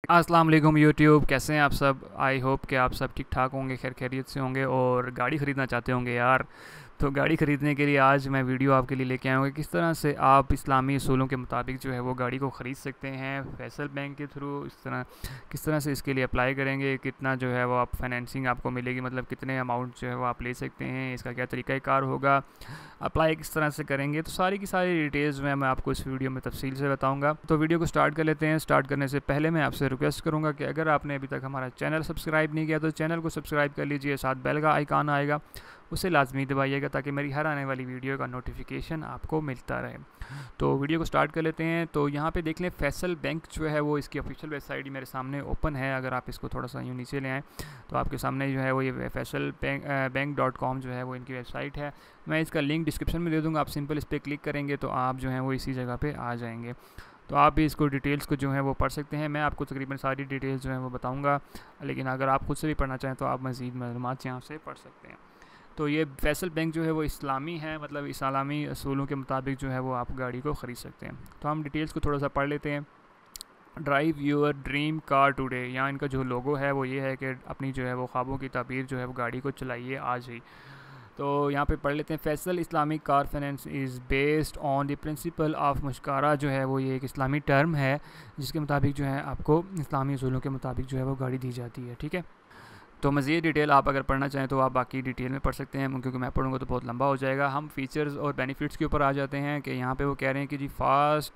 अस्सलाम वालेकुम यूट्यूब, कैसे हैं आप सब। आई होप कि आप सब ठीक ठाक होंगे, खैर खैरियत से होंगे और गाड़ी ख़रीदना चाहते होंगे यार। तो गाड़ी ख़रीदने के लिए आज मैं वीडियो आपके लिए लेके आया हूँ कि किस तरह से आप इस्लामी असूलों के मुताबिक जो है वो गाड़ी को ख़रीद सकते हैं फैसल बैंक के थ्रू। इस तरह किस तरह से इसके लिए अप्लाई करेंगे, कितना जो है वो आप फाइनेंसिंग आपको मिलेगी, मतलब कितने अमाउंट जो है वो आप ले सकते हैं, इसका क्या तरीक़ाकार होगा, अप्लाई किस तरह से करेंगे। तो सारी की सारी डिटेल्स में मैं आपको इस वीडियो में तफसील से बताऊंगा। तो वीडियो को स्टार्ट कर लेते हैं। स्टार्ट करने से पहले मैं आपसे रिक्वेस्ट करूंगा कि अगर आपने अभी तक हमारा चैनल सब्सक्राइब नहीं किया तो चैनल को सब्सक्राइब कर लीजिए, साथ बेल का आइकॉन आएगा उसे लाजमी दबाइएगा ताकि मेरी हर आने वाली वीडियो का नोटिफिकेशन आपको मिलता रहे। तो वीडियो को स्टार्ट कर लेते हैं। तो यहाँ पे देख लें, फैसल बैंक जो है वो इसकी ऑफिशियल वेबसाइट मेरे सामने ओपन है। अगर आप इसको थोड़ा सा यूँ नीचे ले आएँ तो आपके सामने जो है वो ये फैसल बैंक.com जो है वो इनकी वेबसाइट है। मैं इसका लिंक डिस्क्रिप्शन में दे दूँगा, आप सिंपल इस पर क्लिक करेंगे तो आप जो है वो इसी जगह पर आ जाएंगे। तो आप भी इसको डिटेल्स को जो है वो पढ़ सकते हैं। मैं आपको तकरीबन सारी डिटेल्स जो है वो बताऊँगा, लेकिन अगर आप खुद से भी पढ़ना चाहें तो आप मज़ीद मालूमात यहाँ से पढ़ सकते हैं। तो ये फैसल बैंक जो है वो इस्लामी है, मतलब इस्लामी असूलों के मुताबिक जो है वो आप गाड़ी को ख़रीद सकते हैं। तो हम डिटेल्स को थोड़ा सा पढ़ लेते हैं। Drive your dream car today, यहाँ इनका जो लोगो है वो ये है कि अपनी जो है वो ख्वाबों की ताबीर जो है वो गाड़ी को चलाइए आज ही। तो यहाँ पे पढ़ लेते हैं। Faysal Islamic car finance is based on the principle of मुश्कारा, जो है वो ये एक इस्लामी टर्म है जिसके मुताबिक जो है आपको इस्लामी असूलों के मुताबिक जो है वो गाड़ी दी जाती है। ठीक है। तो मज़ीद डिटेल आप अगर पढ़ना चाहें तो आप बाकी डिटेल में पढ़ सकते हैं, क्योंकि मैं पढ़ूंगा तो बहुत लंबा हो जाएगा। हम फीचर्स और बेनिफिट्स के ऊपर आ जाते हैं कि यहाँ पे वो कह रहे हैं कि जी fast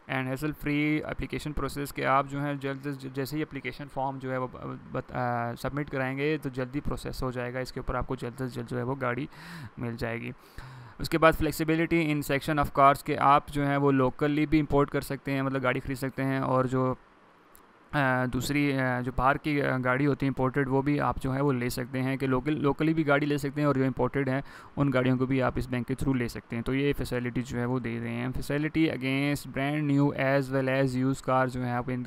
and hassle free application process, के आप जो है जल्द जैसे ही एप्लीकेशन फॉर्म जो है वो सबमिट कराएंगे तो जल्दी प्रोसेस हो जाएगा, इसके ऊपर आपको जल्द से जल्द जो है वो गाड़ी मिल जाएगी। उसके बाद flexibility in section of cars, के आप जो है वो लोकली भी इंपोर्ट कर सकते हैं, मतलब गाड़ी ख़रीद सकते हैं, और जो दूसरी जो बाहर की गाड़ी होती है इंपोर्टेड, वो भी आप जो है वो ले सकते हैं कि लोकली भी गाड़ी ले सकते हैं, और जो इंपोर्टेड हैं उन गाड़ियों को भी आप इस बैंक के थ्रू ले सकते हैं। तो ये फैसिलिटी जो है वो दे रहे हैं। Facility against brand new as well as use car जो है आप इन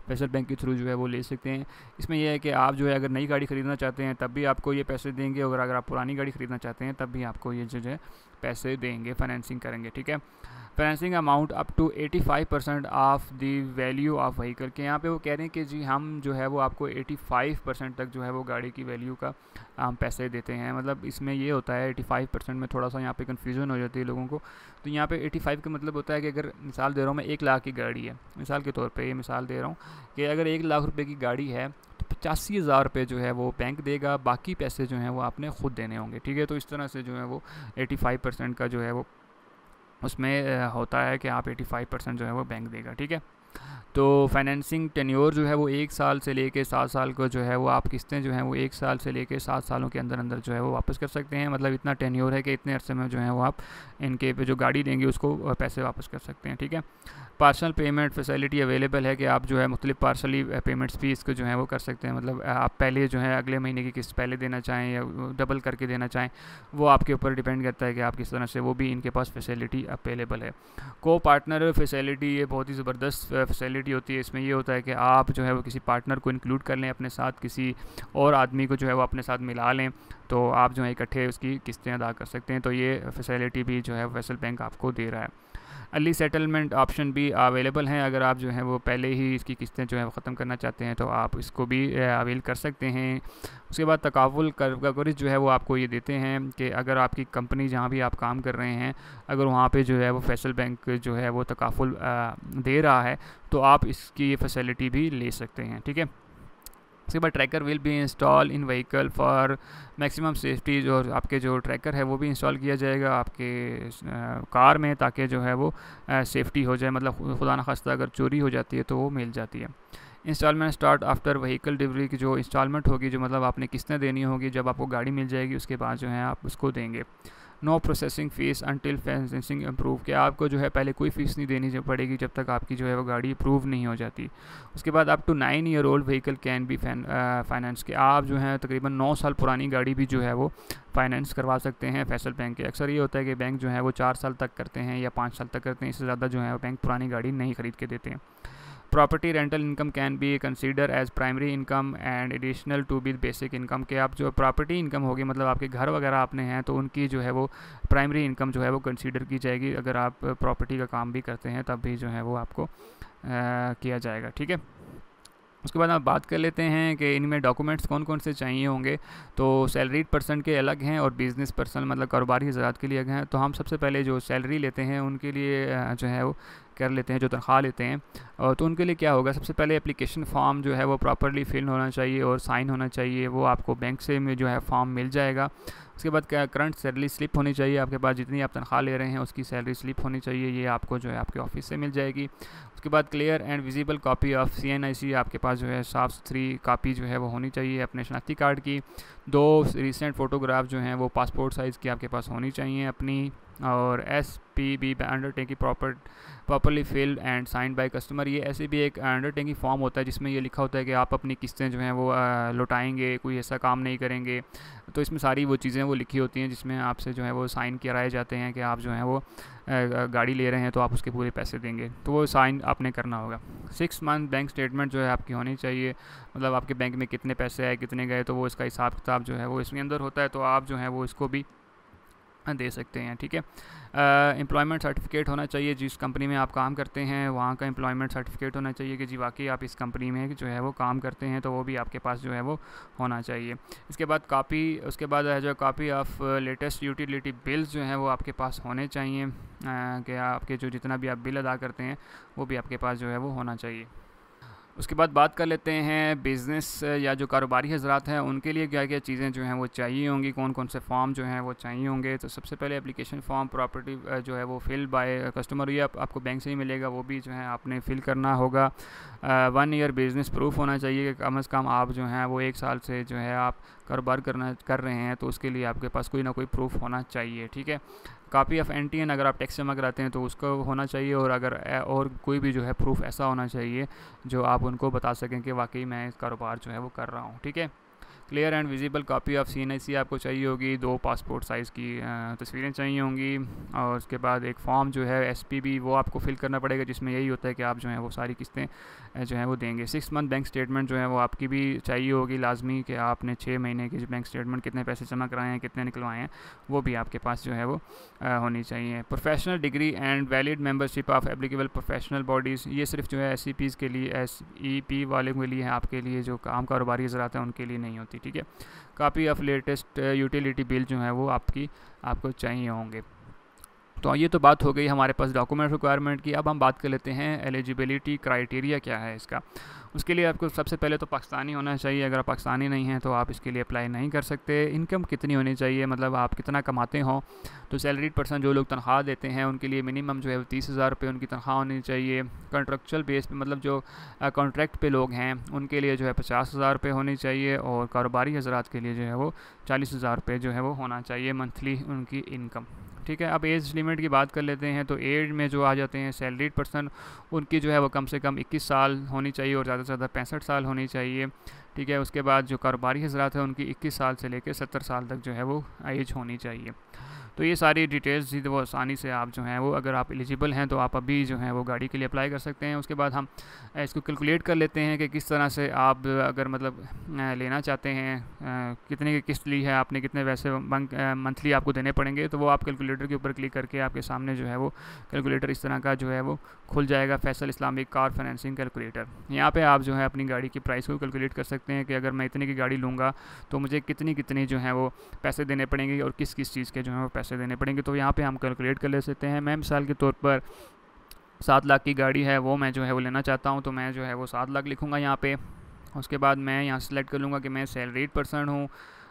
फैसल बैंक के थ्रू जो है वो ले सकते हैं। इसमें यह है कि आप जो है अगर नई गाड़ी ख़रीदना चाहते हैं तब भी आपको ये पैसे देंगे, और अगर आप पुरानी गाड़ी ख़रीदना चाहते हैं तब भी आपको ये जो है पैसे देंगे, फाइनेंसिंग करेंगे। ठीक है। Financing amount up to 85% of the value of vehicle, के यहाँ पे वो कह रहे हैं कि जी हम जो है वो आपको 85% तक जो है वो गाड़ी की वैल्यू का हम पैसे देते हैं। मतलब इसमें ये होता है 85% में थोड़ा सा यहाँ पे कन्फ्यूज़न हो जाती है लोगों को। तो यहाँ पे 85 का मतलब होता है कि अगर मिसाल दे रहा हूँ मैं 1 लाख की गाड़ी है, मिसाल के तौर पर ये मिसाल दे रहा हूँ कि अगर 1 लाख रुपये की गाड़ी है तो 85,000 रुपये जो है वो बैंक देगा, बाकी पैसे जो हैं वो आपने ख़ुद देने होंगे। ठीक है। तो इस तरह से जो है वो 85% का जो है वो उसमें होता है कि आप 85% जो है वो बैंक देगा। ठीक है। तो फाइनेंसिंग टेन्योर जो है वो 1 साल से लेके 7 साल को जो है वो आप किस्तें जो हैं वो 1 साल से लेके 7 सालों के अंदर अंदर जो है वो वापस कर सकते हैं। मतलब इतना टेन्योर है कि इतने अरसे में जो है वो आप इनके पे जो गाड़ी देंगे उसको पैसे वापस कर सकते हैं। ठीक है। पार्सल पेमेंट फैसिलिटी अवेलेबल है कि आप जो है मुख्तलिफ पार्सली पेमेंट्स भी इसको जो है वो कर सकते हैं। मतलब आप पहले जो है अगले महीने की किस्त पहले देना चाहें या डबल करके देना चाहें, वो आपके ऊपर डिपेंड करता है कि आप किस तरह से, वो भी इनके पास फैसिलिटी अवेलेबल है। को पार्टनर फैसिलिटी, ये बहुत ही ज़बरदस्त फैसिलिटी होती है। इसमें ये होता है कि आप जो है वो किसी पार्टनर को इंक्लूड कर लें अपने साथ, किसी और आदमी को जो है वो अपने साथ मिला लें, तो आप जो है इकट्ठे उसकी किस्तें अदा कर सकते हैं। तो ये फैसिलिटी भी जो है फैसल बैंक आपको दे रहा है। अर्ली सेटलमेंट ऑप्शन भी अवेलेबल हैं, अगर आप जो है वो पहले ही इसकी किस्तें जो है ख़त्म करना चाहते हैं तो आप इसको भी अवेल कर सकते हैं। उसके बाद तकाफुल कवरेज जो है वो आपको ये देते हैं कि अगर आपकी कंपनी जहाँ भी आप काम कर रहे हैं, अगर वहाँ पे जो है वो फैसल बैंक जो है वो तकाफुल दे रहा है तो आप इसकी ये फैसिलिटी भी ले सकते हैं। ठीक है। उसके बाद tracker will be install in vehicle for maximum safety, जो आपके जो ट्रैकर है वो भी इंस्टॉल किया जाएगा आपके कार में, ताकि जो है वो सेफ्टी हो जाए, मतलब खुदा न खास्ता अगर चोरी हो जाती है तो वो मिल जाती है। Installment start after vehicle delivery की जो इंस्टॉलमेंट होगी, जो मतलब आपने किस्तें देनी होगी जब आपको गाड़ी मिल जाएगी उसके बाद जो है आप उसको देंगे। No processing fees until financing approve, के आपको जो है पहले कोई फ़ीस नहीं देनी पड़ेगी जब तक आपकी जो है वो गाड़ी अप्रूव नहीं हो जाती। उसके बाद up to 9 year old vehicle can be finance, के आप जो है तकरीबन 9 साल पुरानी गाड़ी भी जो है वो फाइनेंस करवा सकते हैं फैसल बैंक के। अक्सर ये होता है कि बैंक जो है वो 4 साल तक करते हैं या 5 साल तक करते हैं, इससे ज़्यादा जो है बैंक पुरानी गाड़ी नहीं ख़रीद के देते हैं। Property rental income can be consider as primary income and additional to be basic income, के आप जो प्रॉपर्टी इनकम होगी, मतलब आपके घर वगैरह आपने हैं तो उनकी जो है वो प्राइमरी इनकम जो है वो कंसीडर की जाएगी। अगर आप प्रॉपर्टी का काम भी करते हैं तब भी जो है वो आपको किया जाएगा। ठीक है। उसके बाद आप बात कर लेते हैं कि इनमें डॉक्यूमेंट्स कौन कौन से चाहिए होंगे। तो सैलरीड पर्सन के अलग हैं और बिज़नेस पर्सन मतलब कारोबारी हज़रात के लिए अलग हैं। तो हम सबसे पहले जो सैलरी लेते हैं उनके लिए जो है वो कर लेते हैं, जो तनख्वाह लेते हैं। और तो उनके लिए क्या होगा, सबसे पहले एप्लीकेशन फॉर्म जो है वो प्रॉपरली फिल होना चाहिए और साइन होना चाहिए। वो आपको बैंक से में जो है फॉर्म मिल जाएगा। उसके बाद करंट सैलरी स्लिप होनी चाहिए आपके पास, जितनी आप तनख्वाह ले रहे हैं उसकी सैलरी स्लिप होनी चाहिए, ये आपको जो है आपके ऑफिस से मिल जाएगी। उसके बाद clear and visible copy of CNIC आपके पास जो है साफ़ सुथरी कापी जो है वो होनी चाहिए अपने शनाख्ती कार्ड की। 2 रिसेंट फ़ोटोग्राफ जो हैं वो पासपोर्ट साइज़ की आपके पास होनी चाहिए अपनी। और SPB undertaking properly filled and sign by customer. ये ऐसे भी एक अंडरटेकिंग फॉर्म होता है जिसमें ये लिखा होता है कि आप अपनी किस्तें जो हैं वो लौटाएंगे, कोई ऐसा काम नहीं करेंगे। तो इसमें सारी वो चीज़ें वो लिखी होती हैं जिसमें आपसे जो है वो साइन कराए जाते हैं कि आप जो है वो गाड़ी ले रहे हैं तो आप उसके पूरे पैसे देंगे, तो वो साइन आपने करना होगा। 6 मंथ बैंक स्टेटमेंट जो है आपकी होनी चाहिए, मतलब आपके बैंक में कितने पैसे आए कितने गए, तो वो इसका हिसाब किताब जो है वो इसके अंदर होता है, तो आप जो है वो इसको भी दे सकते हैं। ठीक है, एम्प्लॉयमेंट सर्टिफिकेट होना चाहिए, जिस कंपनी में आप काम करते हैं वहाँ का एम्प्लॉयमेंट सर्टिफिकेट होना चाहिए कि जी वाकई आप इस कंपनी में जो है वो काम करते हैं, तो वो भी आपके पास जो है वो होना चाहिए। इसके बाद उसके बाद जो copy of latest utility bills जो हैं वो आपके पास होने चाहिए, कि आपके जो जितना भी आप बिल अदा करते हैं वो भी आपके पास जो है वो होना चाहिए। उसके बाद बात कर लेते हैं बिज़नेस या जो कारोबारी हज़रात हैं उनके लिए क्या क्या चीज़ें जो हैं वो चाहिए होंगी, कौन कौन से फॉर्म जो हैं वो चाहिए होंगे। तो सबसे पहले एप्लीकेशन फॉर्म प्रॉपर्टी जो है वो फिल बाय कस्टमर, ये आपको बैंक से ही मिलेगा, वो भी जो है आपने फ़िल करना होगा। 1 ईयर बिज़नेस प्रूफ होना चाहिए कि कम से कम आप जो हैं वो 1 साल से जो है आप कारोबार कर रहे हैं, तो उसके लिए आपके पास कोई ना कोई प्रूफ होना चाहिए। ठीक है, कॉपी ऑफ NTN अगर आप टैक्स जमा कराते हैं तो उसका होना चाहिए, और अगर और कोई भी जो है प्रूफ ऐसा होना चाहिए जो आप उनको बता सकें कि वाकई मैं इस कारोबार जो है वो कर रहा हूँ। ठीक है, clear and visible copy of CNIC आपको चाहिए होगी, 2 पासपोर्ट साइज़ की तस्वीरें चाहिए होंगी। और उसके बाद एक फॉर्म जो है SPB वो आपको फिल करना पड़ेगा, जिसमें यही होता है कि आप जो है वो सारी किस्तें जो हैं वो देंगे। 6 मंथ बैंक स्टेटमेंट जो है वो आपकी भी चाहिए होगी लाजमी, कि आपने 6 महीने की जो बैंक स्टेटमेंट कितने पैसे जमा कराए हैं कितने निकलवाए हैं वो भी आपके पास जो है वो होनी चाहिए। Professional degree and valid membership of applicable professional bodies, ये सिर्फ जो है SCPs के लिए, SEP वाले के लिए है, आपके लिए जो काम कारोबारी हज़रात हैं उनके लिए नहीं होती। ठीक है, copy of latest utility bill जो है वो आपको चाहिए होंगे। तो ये तो बात हो गई हमारे पास डॉक्यूमेंट रिक्वायरमेंट की। अब हम बात कर लेते हैं एलिजिबिलिटी क्राइटेरिया क्या है इसका। उसके लिए आपको सबसे पहले तो पाकिस्तानी होना चाहिए, अगर आप पाकिस्तानी नहीं हैं तो आप इसके लिए अप्लाई नहीं कर सकते। इनकम कितनी होनी चाहिए, मतलब आप कितना कमाते हो। तो सैलरीड पर्सन जो लोग तनख्वाह देते हैं उनके लिए मिनिमम जो है 30,000 रुपये उनकी तनख्वाह होनी चाहिए। कॉन्ट्रेक्चुअल बेस पे, मतलब जो कॉन्ट्रैक्ट पे लोग हैं उनके लिए जो है 50,000 रुपये होनी चाहिए, और कारोबारी हज़रात के लिए जो है वो 40,000 रुपये जो है वो होना चाहिए मंथली उनकी इनकम। ठीक है, अब एज लिमिट की बात कर लेते हैं। तो एज में जो आ जाते हैं सैलरीड पर्सन, उनकी जो है वो कम से कम 21 साल होनी चाहिए और ज़्यादा से ज़्यादा 65 साल होनी चाहिए। ठीक है, उसके बाद जो कारोबारी हज़रात हैं उनकी 21 साल से लेकर 70 साल तक जो है वो एज होनी चाहिए। तो ये सारी डिटेल्स थी, तो वो आसानी से आप जो हैं वो, अगर आप एलिजिबल हैं तो आप अभी जो है वो गाड़ी के लिए अप्लाई कर सकते हैं। उसके बाद हम इसको कैलकुलेट कर लेते हैं कि किस तरह से आप अगर मतलब लेना चाहते हैं, कितने की किस्त ली है आपने, कितने वैसे मंथली आपको देने पड़ेंगे। तो वो आप कैलकुलेटर के ऊपर क्लिक करके आपके सामने जो है वो कैलकुलेटर इस तरह का जो है वो खुल जाएगा, Faisal Islamic car financing calculator. यहाँ पे आप जो है अपनी गाड़ी की प्राइस को कैलकुलेट कर सकते हैं कि अगर मैं इतने की गाड़ी लूँगा तो मुझे कितनी जो है वो पैसे देने पड़ेंगे और किस किस चीज़ के जो है वो पैसे देने पड़ेंगे। तो यहाँ पे हम कैलकुलेट कर ले सकते हैं। मैं मिसाल के तौर पर 7 लाख की गाड़ी है वो मैं जो है वो लेना चाहता हूँ, तो मैं जो है वो 7 लाख लिखूँगा यहाँ पे। उसके बाद मैं यहाँ सेलेक्ट कर लूँगा कि मैं सैलरीड पर्सन हूँ,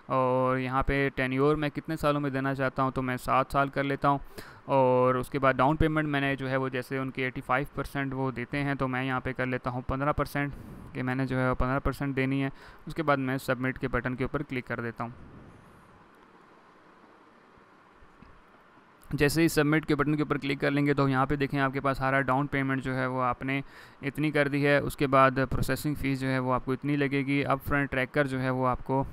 और यहाँ पे टेन्योर मैं कितने सालों में देना चाहता हूँ, तो मैं 7 साल कर लेता हूँ। और उसके बाद डाउन पेमेंट मैंने जो है वो, जैसे उनकी 85% वो देते हैं, तो मैं यहाँ पे कर लेता हूँ 15%, कि मैंने जो है 15% देनी है। उसके बाद मैं सबमिट के बटन के ऊपर क्लिक कर देता हूँ। जैसे ही सबमिट के बटन के ऊपर क्लिक कर लेंगे तो यहाँ पे देखें आपके पास सारा डाउन पेमेंट जो है वो आपने इतनी कर दी है। उसके बाद प्रोसेसिंग फ़ीस जो है वो आपको इतनी लगेगी। अप फ्रंट ट्रैकर जो है वो आपको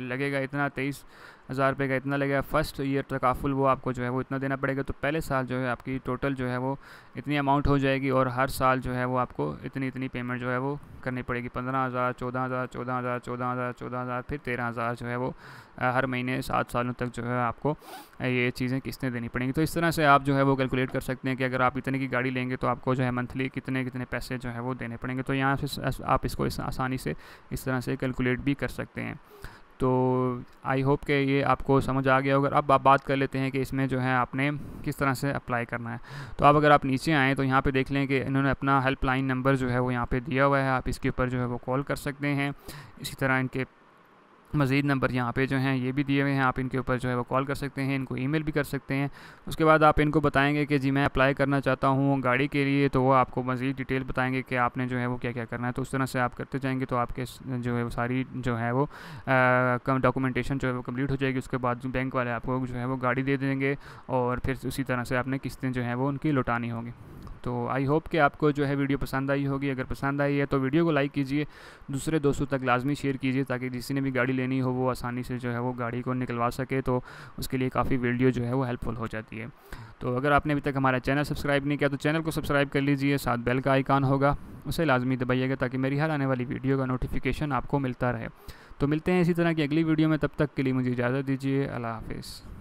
लगेगा इतना हज़ार रुपये का इतना लगेगा। फर्स्ट ईयर तकाफुल वो आपको जो है वो इतना देना पड़ेगा। तो पहले साल जो है आपकी टोटल जो है वो इतनी अमाउंट हो जाएगी और हर साल जो है वो आपको इतनी इतनी पेमेंट जो है वो करनी पड़ेगी। 15,000, 14,000, 14,000, 14,000, 14,000, फिर 13,000 जो है वो हर महीने 7 सालों तक जो है आपको ये चीज़ें किस्तें देनी पड़ेंगी। तो इस तरह से आप जो है वो कैलकुलेट कर सकते हैं कि अगर आप इतने की गाड़ी लेंगे तो आपको जो है मंथली कितने कितने पैसे जो है वो देने पड़ेंगे। तो यहाँ से आप इसको आसानी से इस तरह से कैलकुलेट भी कर सकते हैं। तो आई होप कि ये आपको समझ आ गया होगा। अब आप बात कर लेते हैं कि इसमें जो है आपने किस तरह से अप्लाई करना है। तो अब अगर आप नीचे आएँ तो यहाँ पे देख लें कि इन्होंने अपना हेल्पलाइन नंबर जो है वो यहाँ पे दिया हुआ है। आप इसके ऊपर जो है वो कॉल कर सकते हैं। इसी तरह इनके मज़ीद नंबर यहाँ पे जो हैं ये भी दिए हुए हैं, आप इनके ऊपर जो है वो कॉल कर सकते हैं, इनको ईमेल भी कर सकते हैं। उसके बाद आप इनको बताएंगे कि जी मैं अप्लाई करना चाहता हूँ गाड़ी के लिए, तो वो आपको मज़ीद डिटेल बताएंगे कि आपने जो है वो क्या क्या करना है। तो उस तरह से आप करते जाएंगे तो आपके जो है वो सारी जो है वो डॉक्यूमेंटेशन जो है वो कम्प्लीट हो जाएगी। उसके बाद बैंक वाले आपको जो है वो गाड़ी दे देंगे और फिर उसी तरह से आपने किस्तें जो हैं वो उनकी लौटानी होंगी। तो आई होप कि आपको जो है वीडियो पसंद आई होगी। अगर पसंद आई है तो वीडियो को लाइक कीजिए, दूसरे दोस्तों तक लाजमी शेयर कीजिए ताकि किसी ने भी गाड़ी लेनी हो वो आसानी से जो है वो गाड़ी को निकलवा सके। तो उसके लिए काफ़ी वीडियो जो है वो हेल्पफुल हो जाती है। तो अगर आपने अभी तक हमारा चैनल सब्सक्राइब नहीं किया तो चैनल को सब्सक्राइब कर लीजिए, साथ बेल का आइकान होगा उसे लाजमी दबाइएगा ताकि मेरी हर आने वाली वीडियो का नोटिफिकेशन आपको मिलता रहे। तो मिलते हैं इसी तरह की अगली वीडियो में, तब तक के लिए मुझे इजाज़त दीजिए। अल्लाह हाफिज़।